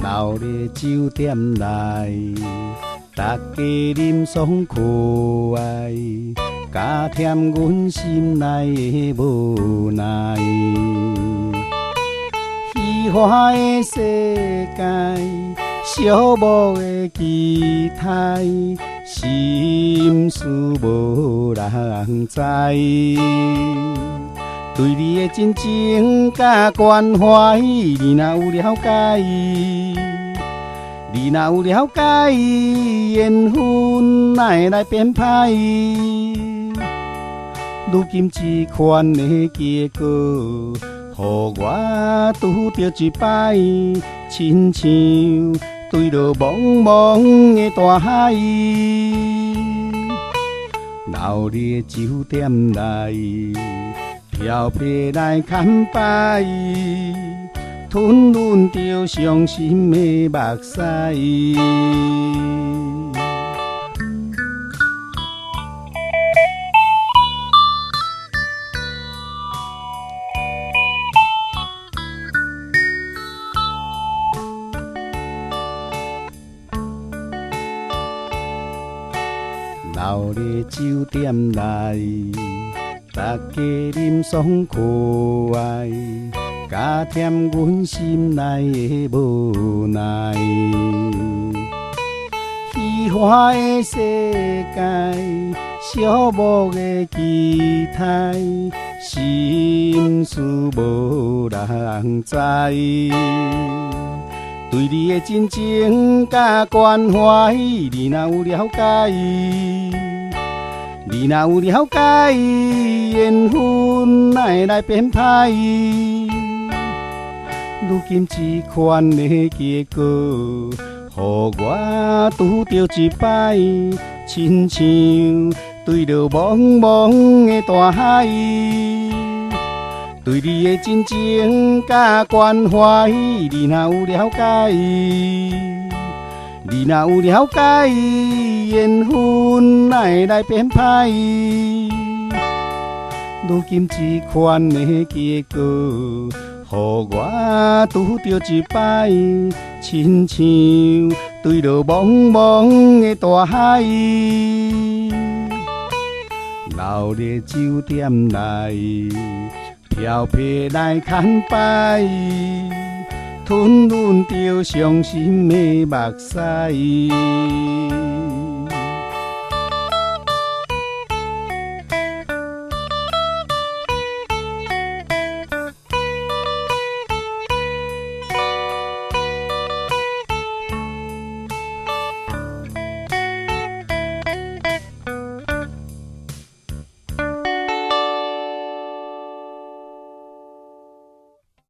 闹咧酒店内，大家饮爽快，加添阮心内的无奈。虚华的世界，小无的期待，心事无人知。对你的真情甲关怀，你若有了解，你若有了解，缘分哪会来编排？如今这款的结果，予我拄着一摆，亲像坠落茫茫的大海。闹热酒店内，飘皮来牵摆，吞润着伤心的目屎。闹热酒店内，大家饮爽快，加添阮心内的无奈。虚华的世界，小无的期待，心事无人知。对你的真情甲关怀，你若有了解，你若有了解，缘分哪会来编排？如今这款的结果，予我拄着一摆，亲像坠落茫茫的大海。对你的真情甲关怀，你若有了解，你若有了解，缘分哪会来编排？如今这款的结果，予我拄着一摆，亲像坠落茫茫的大海。闹热酒店内，飘皮来牵摆，吞润着伤心的目屎。